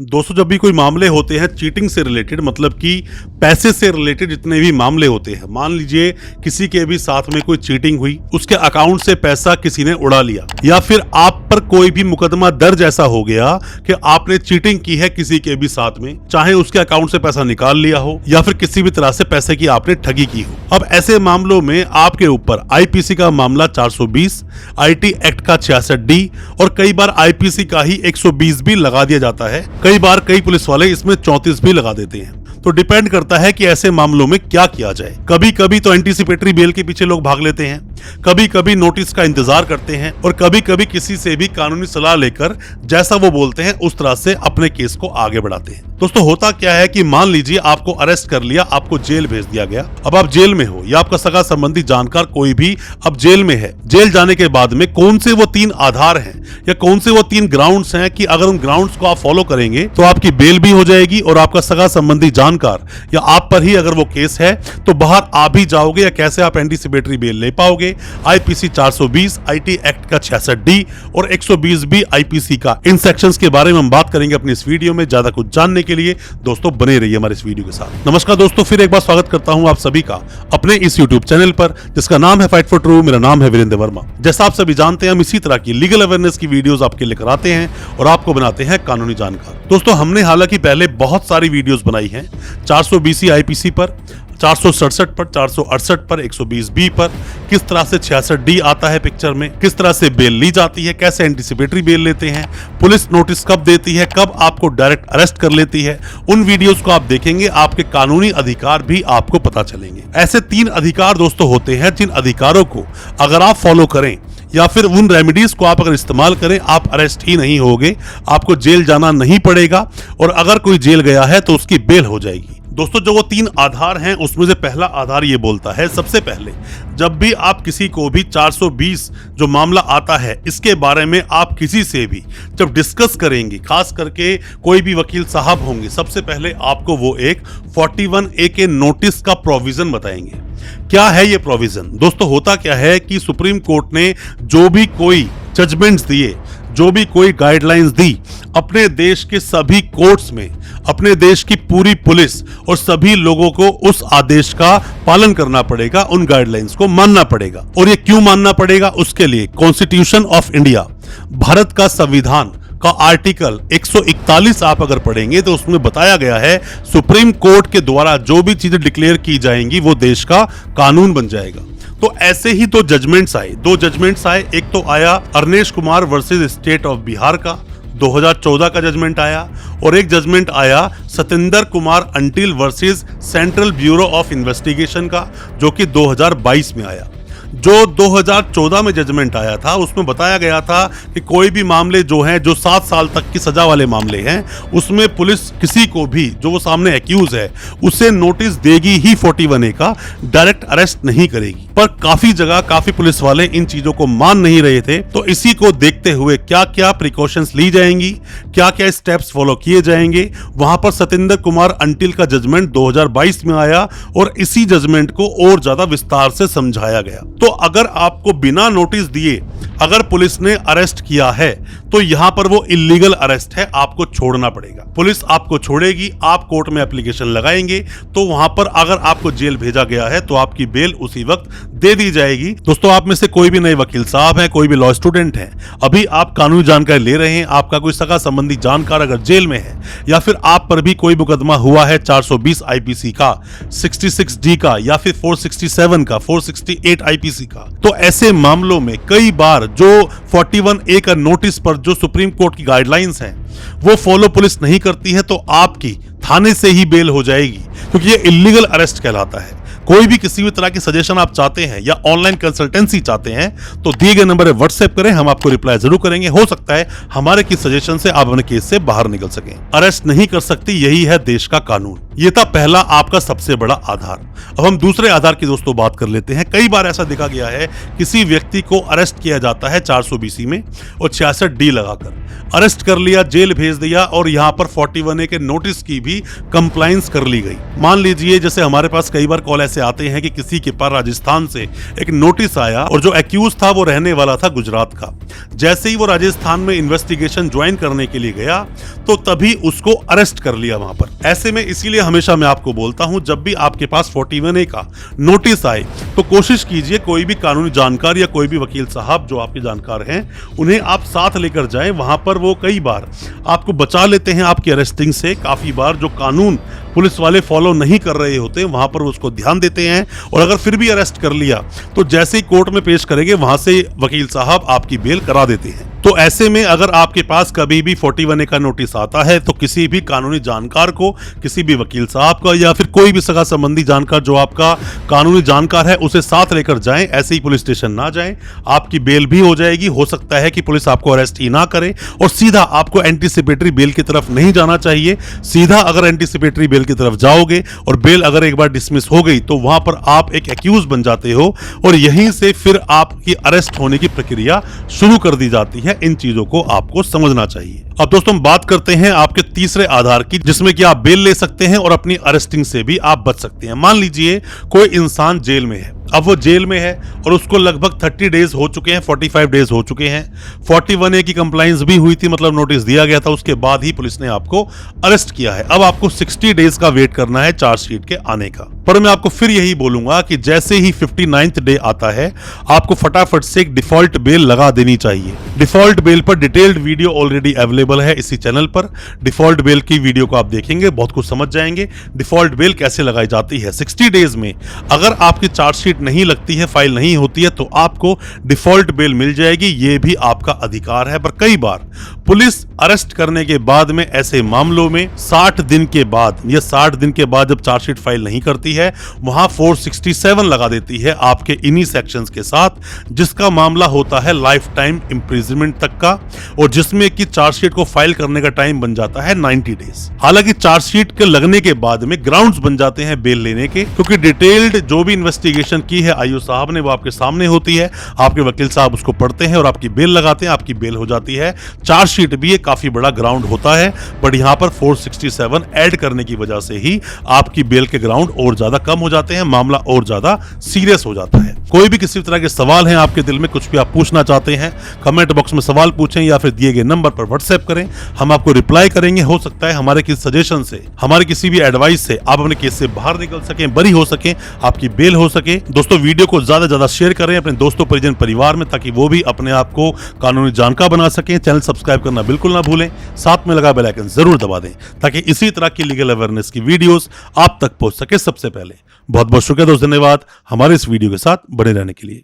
दोस्तों, जब भी कोई मामले होते हैं चीटिंग से रिलेटेड, मतलब कि पैसे से रिलेटेड जितने भी मामले होते हैं, मान लीजिए किसी के भी साथ में कोई चीटिंग हुई, उसके अकाउंट से पैसा किसी ने उड़ा लिया, या फिर आप पर कोई भी मुकदमा दर्ज ऐसा हो गया कि आपने चीटिंग की है किसी के भी साथ में, चाहे उसके अकाउंट से पैसा निकाल लिया हो या फिर किसी भी तरह से पैसे की आपने ठगी की हो। अब ऐसे मामलों में आपके ऊपर आईपीसी का मामला 420, आईटी एक्ट का 66D और कई बार आईपीसी का ही 120 भी लगा दिया जाता है। कई बार कई पुलिस वाले इसमें 34 भी लगा देते हैं। तो डिपेंड करता है कि ऐसे मामलों में क्या किया जाए। कभी कभी तो एंटीसिपेटरी बेल के पीछे लोग भाग लेते हैं, कभी कभी नोटिस का इंतजार करते हैं और कभी कभी किसी से भी कानूनी सलाह लेकर जैसा वो बोलते हैं उस तरह से अपने केस को आगे बढ़ाते हैं। दोस्तों, होता क्या है कि मान लीजिए आपको अरेस्ट कर लिया, आपको जेल भेज दिया गया। अब आप जेल में हो या आपका सगा संबंधी जानकार कोई भी अब जेल में है। जेल जाने के बाद में कौन से वो 3 आधार हैं या कौन से वो 3 ग्राउंड्स हैं कि अगर उन ग्राउंड्स को आप फॉलो करेंगे तो आपकी बेल भी हो जाएगी और आपका सगा संबंधी जानकार या आप पर ही अगर वो केस है तो बाहर आ भी जाओगे, या कैसे आप एंटीसिपेटरी बेल ले पाओगे। आईपीसी 420, आईटी एक्ट का 66D और 120 भी आईपीसी का। इन सेक्शंस के बारे में हम बात करेंगे अपनी इस वीडियो में। ज्यादा कुछ जानने के लिए दोस्तों बने रहिए हमारे इस वीडियो के साथ। नमस्कार दोस्तों, फिर एक बार स्वागत करता हूं आप सभी का अपने इस यूट्यूब चैनल पर जिसका नाम है फाइट फॉर ट्रू। मेरा नाम है वीरेंद्र वर्मा। जैसा आप सभी जानते हैं, हम इसी तरह की लीगल अवेयरनेस की वीडियोस आपके लेकर आते हैं और आपको बनाते हैं कानूनी जानकार। दोस्तों, हमने हालांकि पहले बहुत सारी वीडियोस बनाई हैं 420 आईपीसी पर, 467 पर, 468 पर, 120B पर, किस तरह से 66D आता है पिक्चर में, किस तरह से बेल ली जाती है, कैसे एंटीसिपेटरी बेल लेते हैं, पुलिस नोटिस कब देती है, कब आपको डायरेक्ट अरेस्ट कर लेती है। उन वीडियोस को आप देखेंगे, आपके कानूनी अधिकार भी आपको पता चलेंगे। ऐसे 3 अधिकार दोस्तों होते हैं जिन अधिकारों को अगर आप फॉलो करें या फिर उन रेमेडीज को आप अगर इस्तेमाल करें, आप अरेस्ट ही नहीं होगे, आपको जेल जाना नहीं पड़ेगा और अगर कोई जेल गया है तो उसकी बेल हो जाएगी। दोस्तों, जो वो 3 आधार हैं उसमें से पहला आधार ये बोलता है, सबसे पहले जब भी आप किसी को भी 420 जो मामला आता है इसके बारे में आप किसी से भी जब डिस्कस करेंगे, खास करके कोई भी वकील साहब होंगे, सबसे पहले आपको वो एक 41A के नोटिस का प्रोविजन बताएंगे। क्या है ये प्रोविजन? दोस्तों, होता क्या है कि सुप्रीम कोर्ट ने जो भी कोई जजमेंट्स दिए, जो भी कोई गाइडलाइंस दी, अपने देश के सभी कोर्ट्स में अपने देश की पूरी पुलिस और सभी लोगों को उस आदेश का पालन करना पड़ेगा, उन गाइडलाइंस को मानना पड़ेगा। और ये क्यों मानना पड़ेगा? उसके लिए कॉन्स्टिट्यूशन ऑफ इंडिया, भारत का संविधान का आर्टिकल 141 आप अगर पढ़ेंगे तो उसमें बताया गया है सुप्रीम कोर्ट के द्वारा जो भी चीजें डिक्लेयर की जाएंगी वो देश का कानून बन जाएगा। तो ऐसे ही 2 जजमेंट्स आए। 2 जजमेंट्स आए, एक तो आया Arnesh Kumar versus state of Bihar का 2014 का जजमेंट आया, और एक जजमेंट आया Satendra Kumar until versus central bureau of investigation का, जो कि 2022 में आया। जो 2014 में जजमेंट आया था उसमें बताया गया था कि कोई भी मामले जो हैं, जो 7 साल तक की सजा वाले मामले हैं, उसमें पुलिस किसी को भी जो वो सामने एक्यूज है उसे नोटिस देगी ही 41A का, डायरेक्ट अरेस्ट नहीं करेगी। पर काफी जगह काफी पुलिस वाले इन चीजों को मान नहीं रहे थे। तो इसी को देखते हुए क्या क्या प्रिकॉशंस ली जाएंगी, क्या क्या स्टेप्स फॉलो किए जाएंगे, वहां पर सतेंद्र कुमार अंटिल का जजमेंट 2022 में आया और इसी जजमेंट को और ज्यादा विस्तार से समझाया गया। तो अगर आपको बिना नोटिस दिए अगर पुलिस ने अरेस्ट किया है तो यहां पर वो इलीगल अरेस्ट है, आपको छोड़ना पड़ेगा। पुलिस आपको छोड़ेगी, आप कोर्ट में एप्लीकेशन लगाएंगे तो वहां पर अगर आपको जेल भेजा गया है तो आपकी बेल उसी वक्त दे दी जाएगी। दोस्तों, आप में से कोई भी नए वकील साहब हैं, कोई भी लॉ स्टूडेंट हैं, अभी आप कानूनी जानकारी ले रहे हैं, आपका कोई सगा संबंधी जानकार अगर जेल में है या फिर आप पर भी कोई मुकदमा हुआ है 420 आईपीसी का, 66D का या फिर 467 का, 468 आईपीसी का, तो ऐसे मामलों में कई बार जो 41A का नोटिस पर जो सुप्रीम कोर्ट की गाइडलाइंस हैं वो फॉलो पुलिस नहीं करती है तो आपकी थाने से ही बेल हो जाएगी, क्योंकि ये इलीगल अरेस्ट कहलाता है। कोई भी किसी भी तरह की सजेशन आप चाहते हैं या ऑनलाइन कंसल्टेंसी चाहते हैं तो दिए गए नंबर पर व्हाट्सएप करें, हम आपको रिप्लाई जरूर करेंगे। हो सकता है हमारे किस सजेशन से आप अपने केस से बाहर निकल सकें। अरेस्ट नहीं कर सकती, यही है देश का कानून। ये था पहला आपका सबसे बड़ा आधार। अब हम दूसरे आधार की दोस्तों बात कर लेते हैं। कई बार ऐसा देखा गया है किसी व्यक्ति को अरेस्ट किया जाता है 420 में और 66D लगाकर अरेस्ट कर लिया, जेल भेज दिया और यहाँ पर 41A के नोटिस की भी कंप्लायंस कर ली गई। मान लीजिए जैसे हमारे पास कई बार कॉल ऐसे आते हैं कि किसी के पास राजस्थान से एक नोटिस आया और जो एक्यूज था वो रहने वाला था गुजरात का। जैसे ही वो राजस्थान में इन्वेस्टिगेशन ज्वाइन करने के लिए गया तो तभी उसको अरेस्ट कर लिया वहां पर। ऐसे में इसीलिए हमेशा मैं आपको बोलता हूं, जब भी आपके पास 41A का नोटिस आए तो कोशिश कीजिए कोई भी कानूनी जानकार या कोई भी वकील साहब जो आपके जानकार हैं उन्हें आप साथ लेकर जाएं। वहां पर वो कई बार आपको बचा लेते हैं आपकी अरेस्टिंग से। काफी बार जो कानून पुलिस वाले फॉलो नहीं कर रहे होते वहां पर उसको ध्यान देते हैं, और अगर फिर भी अरेस्ट कर लिया तो जैसे ही कोर्ट में पेश करेंगे वहां से वकील साहब आपकी बेल करा देते हैं। तो ऐसे में अगर आपके पास कभी भी 41A का नोटिस आता है तो किसी भी कानूनी जानकार को, किसी भी वकील साहब का या फिर कोई भी सगा संबंधी जानकार जो आपका कानूनी जानकार है उसे साथ लेकर जाएं। ऐसे ही पुलिस स्टेशन ना जाएं, आपकी बेल भी हो जाएगी। हो सकता है कि पुलिस आपको अरेस्ट ही ना करे और सीधा आपको एंटीसिपेटरी बेल की तरफ नहीं जाना चाहिए। सीधा अगर एंटीसिपेटरी बेल की तरफ जाओगे और बेल अगर एक बार डिसमिस हो गई तो वहां पर आप एक एक्यूज बन जाते हो और यहीं से फिर आपकी अरेस्ट होने की प्रक्रिया शुरू कर दी जाती है। इन चीजों को आपको समझना चाहिए। अब दोस्तों हम बात करते हैं आपके तीसरे आधार की, जिसमें कि आप बेल ले सकते हैं और अपनी अरेस्टिंग से भी आप बच सकते हैं। मान लीजिए कोई इंसान जेल में है, अब वो जेल में है और उसको लगभग 30 डेज हो चुके हैं, 45 डेज हो चुके हैं। 41A की कंप्लाइंस भी हुई थी, मतलब नोटिस दिया गया था, उसके बाद ही पुलिस ने आपको अरेस्ट किया है। अब आपको 60 डेज का वेट करना है चार्जशीट के आने का। पर मैं आपको फिर यही बोलूंगा कि जैसे ही 59th डे आता है आपको फटाफट से एक डिफॉल्ट बेल लगा देनी चाहिए। डिफॉल्ट बेल पर डिटेल्ड वीडियो ऑलरेडी अवेलेबल है इसी चैनल पर। डिफॉल्ट बेल की वीडियो को आप देखेंगे बहुत कुछ समझ जाएंगे डिफॉल्ट बेल कैसे लगाई जाती है। 60 डेज में अगर आपकी चार्जशीट नहीं लगती है, फाइल नहीं होती है, तो आपको डिफॉल्ट बेल मिल जाएगी। ये भी आपका अधिकार है। पर कई बार पुलिस अरेस्ट करने के बाद में ऐसे मामलों में 60 दिन के बाद या 60 दिन के बाद जब चार्जशीट फाइल नहीं करती है वहां 467 लगा देती है आपके इन्हीं सेक्शंस के साथ, जिसका मामला होता है लाइफ टाइम इंप्रिजनमेंट तक का, और जिसमें कि चार्जशीट को फाइल करने का टाइम बन जाता है 90 डेज। हालांकि चार्जशीट के लगने के बाद में ग्राउंड्स बन जाते हैं बेल लेने के, क्योंकि डिटेल्ड जो भी इन्वेस्टिगेशन की है आईओ साहब ने वो आपके सामने होती है। आपके वकील साहब उसको पढ़ते हैं और आपकी बेल लगाते हैं, आपकी बेल हो जाती है। चार्जशीट भी एक काफी बड़ा ग्राउंड होता है, बट यहां पर 467 ऐड करने की वजह से ही आपकी बेल के ग्राउंड और ज्यादा कम हो जाते हैं, मामला और ज्यादा सीरियस हो जाता है। कोई भी किसी तरह के सवाल हैं आपके दिल में, कुछ भी आप पूछना चाहते हैं, कमेंट बॉक्स में सवाल पूछें या फिर दिए गए नंबर पर व्हाट्सएप करें, हम आपको रिप्लाई करेंगे। हो सकता है हमारे किसी सजेशन से, हमारे किसी भी एडवाइस से आप अपने केस से बाहर निकल सकें, बरी हो सकें, आपकी बेल हो सके। दोस्तों वीडियो को ज्यादा ज्यादा शेयर करें अपने दोस्तों, परिजन, परिवार में, ताकि वो भी अपने आप को कानूनी जानकार बना सकें। चैनल सब्सक्राइब करना बिल्कुल ना भूलें, साथ में लगा बेल आइकन जरूर दबा दें ताकि इसी तरह की लीगल अवेयरनेस की वीडियोस आप तक पहुंच सके सबसे पहले। बहुत बहुत शुक्रिया दोस्त, धन्यवाद हमारे इस वीडियो के साथ बने रहने के लिए।